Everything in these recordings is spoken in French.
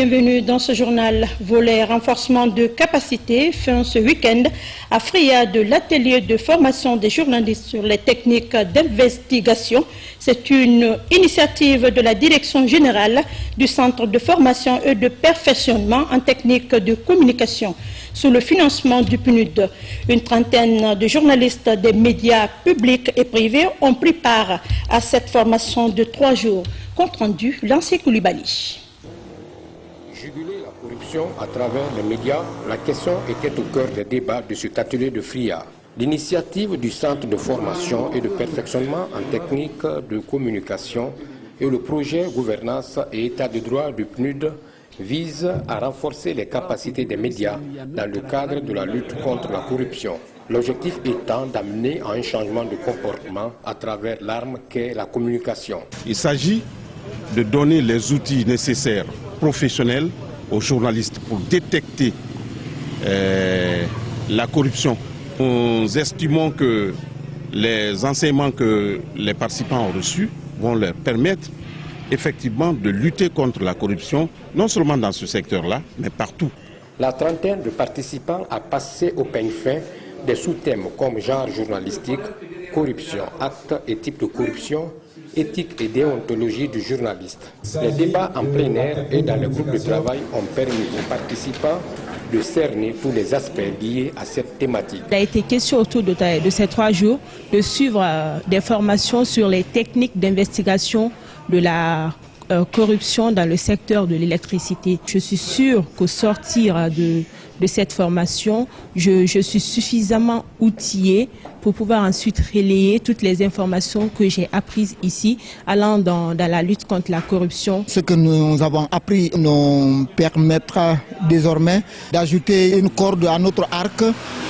bienvenue dans ce journal. Volet renforcement de capacité, fin ce week-end à Fria de l'atelier de formation des journalistes sur les techniques d'investigation. C'est une initiative de la Direction générale du Centre de formation et de perfectionnement en technique de communication sous le financement du PNUD. Une trentaine de journalistes des médias publics et privés ont pris part à cette formation de 3 jours. Compte rendu, Lancé Koulibaly. Juguler la corruption à travers les médias, la question était au cœur des débats de cet atelier de Fria. L'initiative du Centre de formation et de perfectionnement en technique de communication et le projet gouvernance et état de droit du PNUD vise à renforcer les capacités des médias dans le cadre de la lutte contre la corruption. L'objectif étant d'amener à un changement de comportement à travers l'arme qu'est la communication. Il s'agit de donner les outils nécessaires professionnels aux journalistes pour détecter la corruption. Nous estimons que les enseignements que les participants ont reçus vont leur permettre effectivement de lutter contre la corruption, non seulement dans ce secteur-là, mais partout. La trentaine de participants a passé au peigne fin des sous-thèmes comme genre journalistique, corruption, actes et types de corruption, éthique et déontologie du journaliste. Les débats en plein air et dans les groupes de travail ont permis aux participants de cerner tous les aspects liés à cette thématique. Il a été question autour de ces 3 jours de suivre des formations sur les techniques d'investigation de la corruption dans le secteur de l'électricité. Je suis sûre qu'au sortir de cette formation, je suis suffisamment outillée pour pouvoir ensuite relayer toutes les informations que j'ai apprises ici, allant dans la lutte contre la corruption. Ce que nous avons appris nous permettra désormais d'ajouter une corde à notre arc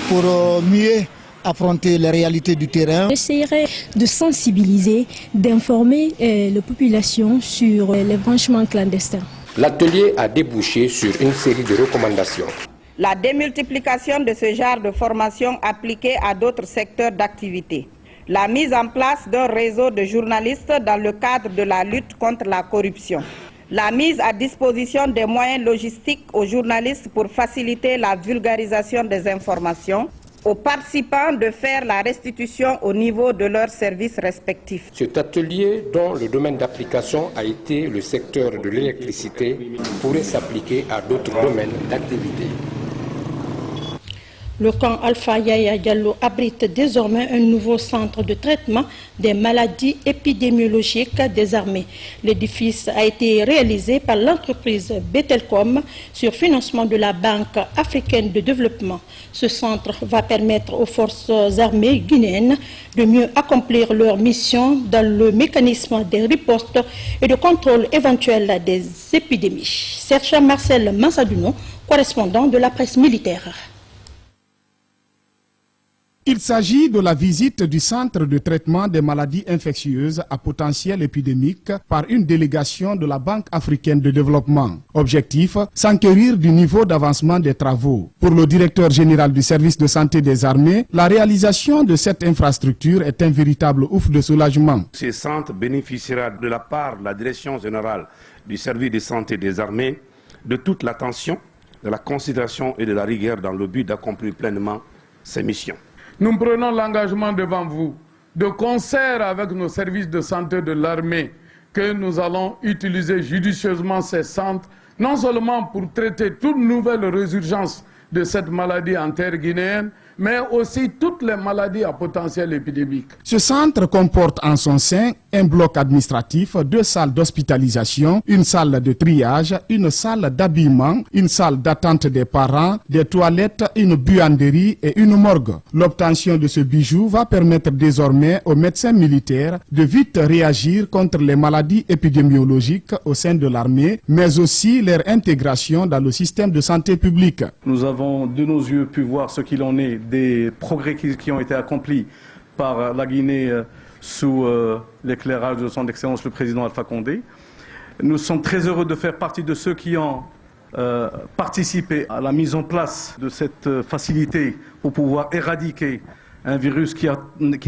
pour mieux affronter les réalités du terrain. J'essaierai de sensibiliser, d'informer la population sur les branchements clandestins. L'atelier a débouché sur une série de recommandations. La démultiplication de ce genre de formation appliquée à d'autres secteurs d'activité. La mise en place d'un réseau de journalistes dans le cadre de la lutte contre la corruption. La mise à disposition des moyens logistiques aux journalistes pour faciliter la vulgarisation des informations. Aux participants de faire la restitution au niveau de leurs services respectifs. Cet atelier, dont le domaine d'application a été le secteur de l'électricité, pourrait s'appliquer à d'autres domaines d'activité. Le camp Alpha Yaya Diallo abrite désormais un nouveau centre de traitement des maladies épidémiologiques des armées. L'édifice a été réalisé par l'entreprise Betelcom sur financement de la Banque africaine de développement. Ce centre va permettre aux forces armées guinéennes de mieux accomplir leur mission dans le mécanisme des ripostes et de contrôle éventuel des épidémies. Serge Marcel Mansaduno, correspondant de la presse militaire. Il s'agit de la visite du centre de traitement des maladies infectieuses à potentiel épidémique par une délégation de la Banque africaine de développement. Objectif, s'enquérir du niveau d'avancement des travaux. Pour le directeur général du service de santé des armées, la réalisation de cette infrastructure est un véritable ouf de soulagement. Ce centre bénéficiera de la part de la direction générale du service de santé des armées de toute l'attention, de la considération et de la rigueur dans le but d'accomplir pleinement ses missions. Nous prenons l'engagement devant vous, de concert avec nos services de santé de l'armée, que nous allons utiliser judicieusement ces centres, non seulement pour traiter toute nouvelle résurgence de cette maladie en terre guinéenne, mais aussi toutes les maladies à potentiel épidémique. Ce centre comporte en son sein un bloc administratif, 2 salles d'hospitalisation, une salle de triage, une salle d'habillement, une salle d'attente des parents, des toilettes, une buanderie et une morgue. L'obtention de ce bijou va permettre désormais aux médecins militaires de vite réagir contre les maladies épidémiologiques au sein de l'armée, mais aussi leur intégration dans le système de santé publique. Nous avons de nos yeux pu voir ce qu'il en est des progrès qui ont été accomplis par la Guinée sous l'éclairage de son Excellence le Président Alpha Condé. Nous sommes très heureux de faire partie de ceux qui ont participé à la mise en place de cette facilité pour pouvoir éradiquer un virus qui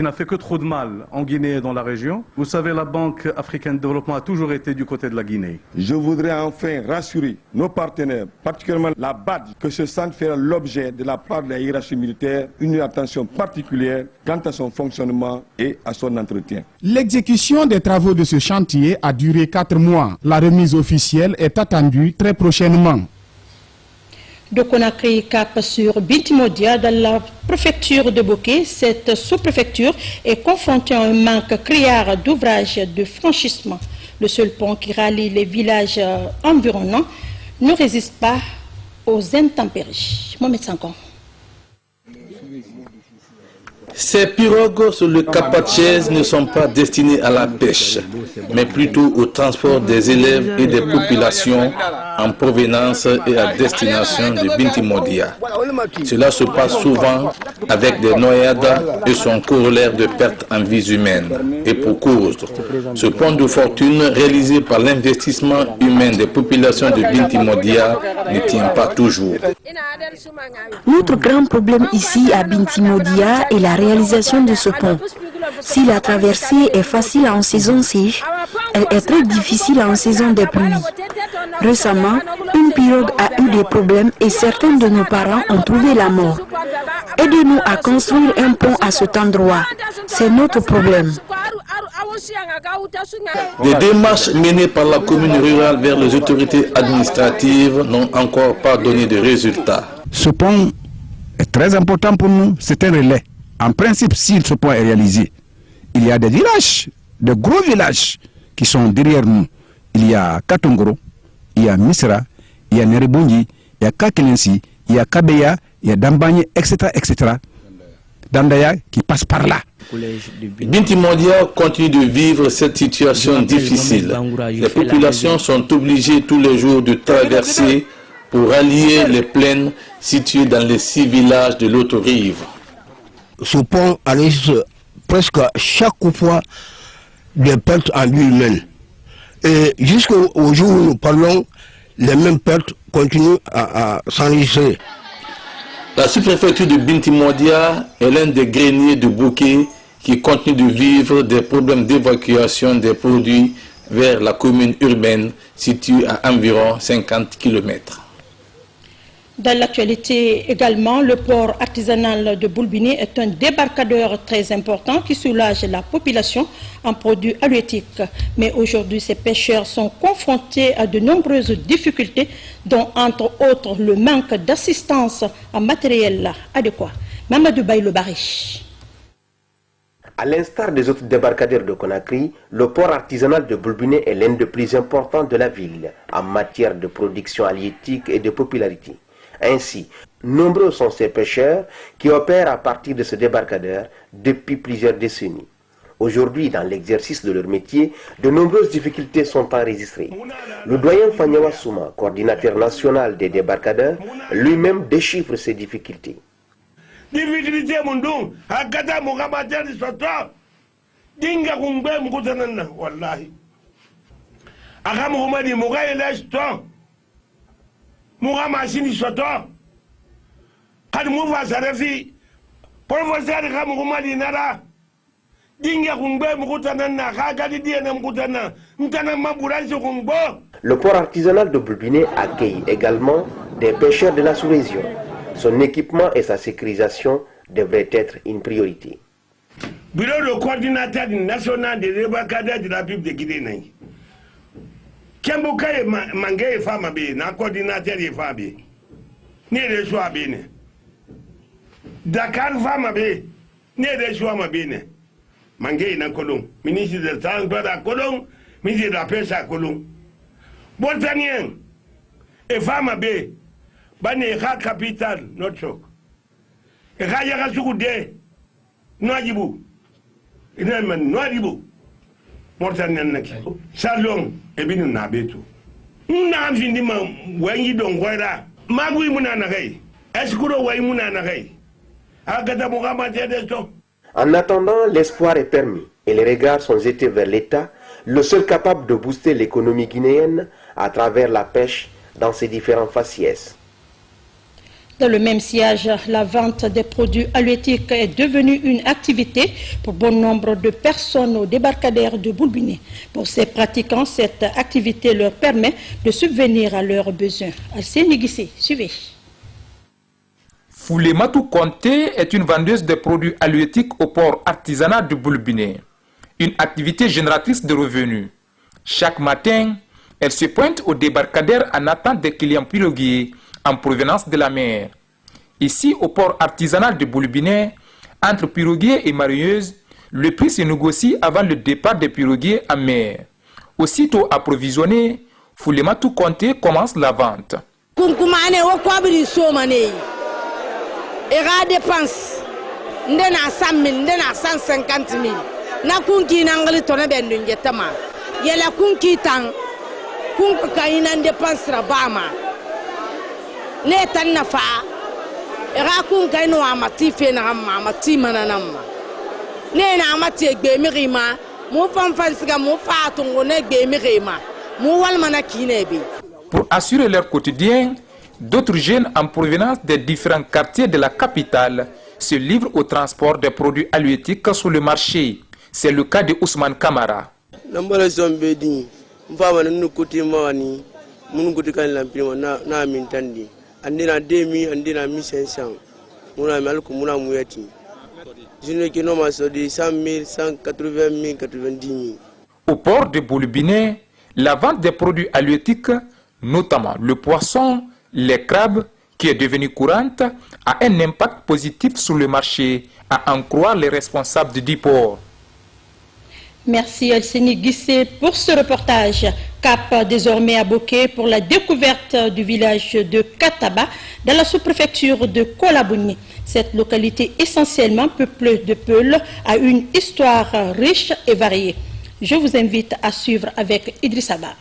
n'a fait que trop de mal en Guinée et dans la région. Vous savez, la Banque africaine de développement a toujours été du côté de la Guinée. Je voudrais enfin rassurer nos partenaires, particulièrement la BAD, que ce centre fera l'objet de la part de la hiérarchie militaire une attention particulière quant à son fonctionnement et à son entretien. L'exécution des travaux de ce chantier a duré 4 mois. La remise officielle est attendue très prochainement. De Conakry cap sur Bintimodia dans la préfecture de Bokeh. Cette sous-préfecture est confrontée à un manque criard d'ouvrages de franchissement. Le seul pont qui rallie les villages environnants ne résiste pas aux intempéries. Mohamed Sanko. Ces pirogues sur le Cap-Patchèze ne sont pas destinées à la pêche, mais plutôt au transport des élèves et des populations en provenance et à destination de Bintimodia. Cela se passe souvent avec des noyades et son corollaire de pertes en vies humaines. Et pour cause, ce pont de fortune réalisé par l'investissement humain des populations de Bintimodia ne tient pas toujours. Notre grand problème ici à Bintimodia est la réalisation de ce pont. Si la traversée est facile en saison sèche, elle est très difficile en saison des pluies. Récemment, une pirogue a eu des problèmes et certains de nos parents ont trouvé la mort. Aidez-nous à construire un pont à cet endroit. C'est notre problème. Des démarches menées par la commune rurale vers les autorités administratives n'ont encore pas donné de résultats. Ce pont est très important pour nous, c'est un relais. En principe, si ce pont est réalisé, il y a des villages, de gros villages qui sont derrière nous. Il y a Katongoro, il y a Misra, il y a Nerebongi, il y a Kakelensi, il y a Kabeya, il y a Dambanye, etc., etc. Dandaya qui passe par là. Bintimodia continue de vivre cette situation difficile. Les populations sont obligées tous les jours de traverser pour rallier les plaines situées dans les 6 villages de l'autre rive. Ce pont enregistre presque chaque fois des pertes en vie humaine. Et jusqu'au jour où nous parlons, les mêmes pertes continuent à s'enregistrer. La sous-préfecture de Bintimodia est l'un des greniers de Bokeh qui continue de vivre des problèmes d'évacuation des produits vers la commune urbaine située à environ 50 km. Dans l'actualité également, le port artisanal de Boulbini est un débarcadeur très important qui soulage la population en produits halieutiques. Mais aujourd'hui, ces pêcheurs sont confrontés à de nombreuses difficultés, dont entre autres le manque d'assistance en matériel adéquat. Mamadou Baïlo-Bari. À l'instar des autres débarcadères de Conakry, le port artisanal de Boulbini est l'un des plus importants de la ville en matière de production halieutique et de popularité. Ainsi, nombreux sont ces pêcheurs qui opèrent à partir de ce débarcadère depuis plusieurs décennies. Aujourd'hui, dans l'exercice de leur métier, de nombreuses difficultés sont enregistrées. Le doyen Fanyawa Souma, coordinateur national des débarcadeurs, lui-même déchiffre ces difficultés. Difficulté mundum, hakata mukamata di soto, dinga kumbe mkutanana, wallahi. Akamu kumadi mukaile soto, mukamashini soto, kadi mufa sarefi, professeur kamu kumadi nara, dinga kumbe mkutanana, hakadi diena mkutana, mtana maburansi kumbo. Le port artisanal de Boulbini accueille également des pêcheurs de la sous-région. Son équipement et sa sécurisation devraient être une priorité. Bureau de coordinateur national des débarcadères de la République de Guinée. Kembuka est mangé femme bé, na coordinateur de femme bé. Né de choix béné. Dakar femme bé, né de choix ma béné. Mangé na Colomb, ministre de transport à Colomb, ministre de la pêche à Colomb. Bontanien et femme bé. Bani eka capital not choc. Eka yaka sukude noajibu. Ina man noajibu. Mortan nanaki. Salong ebinu nabetu. Una amfindi ma wengi dongwera. Magui munana kai. Eskuro wai munana kai. Agata mugama tedesto. En attendant, l'espoir est permis et les regards sont jetés vers l'État, le seul capable de booster l'économie guinéenne à travers la pêche dans ses différents faciès. Dans le même sillage, la vente des produits halieutiques est devenue une activité pour bon nombre de personnes au débarcadère de Boulbiné. Pour ces pratiquants, cette activité leur permet de subvenir à leurs besoins. Alcéne Guissé, suivez. Foulematou Conté est une vendeuse de produits halieutiques au port artisanal de Boulbiné. Une activité génératrice de revenus. Chaque matin, elle se pointe au débarcadère en attente des clients piroguiers en provenance de la mer. Ici, au port artisanal de Boulbiné, entre piroguiers et mareyeuses, le prix se négocie avant le départ des piroguiers en mer. Aussitôt approvisionné, Foulematou Conté commence la vente. Ega dépense ndena 100 000 ndena 150 000 na kunki nangali tona bendu ngetama yela kunki tang kunka kaina dépense rabama ne tan nafa ega kunka no amati fe na amati mananama ne na amati egbe mirima mo fanfansiga mo fatungo ne egbe mirima mo walmana kinebe. Pour assurer leur quotidien, d'autres jeunes en provenance des différents quartiers de la capitale se livrent au transport des produits halieutiques sur le marché. C'est le cas de Ousmane Kamara. Au port de Boulbiné, la vente des produits halieutiques, notamment le poisson, les crabes, qui est devenue courante, a un impact positif sur le marché, à en croire les responsables du port. Merci Alcéne Guissé pour ce reportage. Cap désormais à Boké pour la découverte du village de Kataba dans la sous-préfecture de Kolabouni. Cette localité essentiellement peuplée de Peuls a une histoire riche et variée. Je vous invite à suivre avec Idrissa Ba.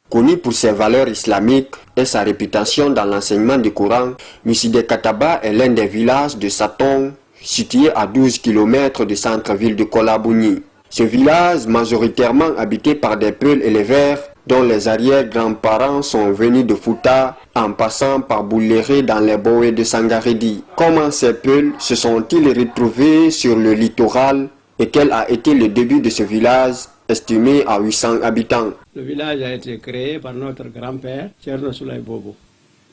Connu pour ses valeurs islamiques et sa réputation dans l'enseignement du Coran, Misside Kataba est l'un des villages de Satong, situé à 12 km du centre-ville de Kolabouni. Ce village, majoritairement habité par des Peuls et les Verts, dont les arrière-grands-parents sont venus de Fouta, en passant par Bouléré dans les Boé de Sangaredi. Comment ces Peuls se sont-ils retrouvés sur le littoral et quel a été le début de ce village estimé à 800 habitants? Le village a été créé par notre grand-père, Tcherno Soulay Bobo.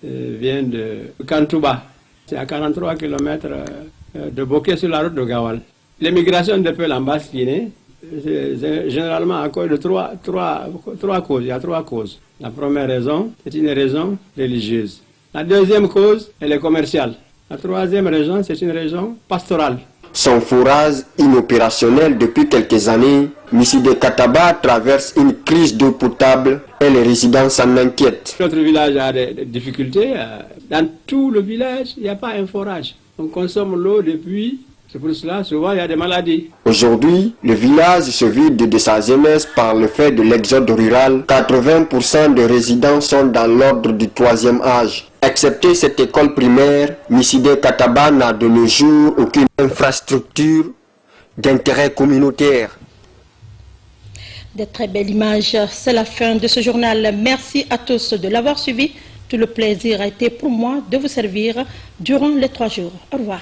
Il vient de Kantouba. C'est à 43 km de Boké sur la route de Gawal. L'émigration des Peuls en Basse-Guinée, c'est généralement à cause de trois causes. Il y a trois causes. La première raison, c'est une raison religieuse. La deuxième cause, elle est commerciale. La troisième raison, c'est une raison pastorale. Son forage inopérationnel depuis quelques années, Misside Kataba traverse une crise d'eau potable et les résidents s'en inquiètent. Notre village a des difficultés. Dans tout le village, il n'y a pas un forage. On consomme l'eau depuis, c'est pour cela souvent il y a des maladies. Aujourd'hui, le village se vide de sa jeunesse par le fait de l'exode rural. 80% des résidents sont dans l'ordre du 3e âge. Excepté cette école primaire, Misside Kataba n'a de nos jours aucune infrastructure d'intérêt communautaire. Des très belles images, c'est la fin de ce journal. Merci à tous de l'avoir suivi. Tout le plaisir a été pour moi de vous servir durant les 3 jours. Au revoir.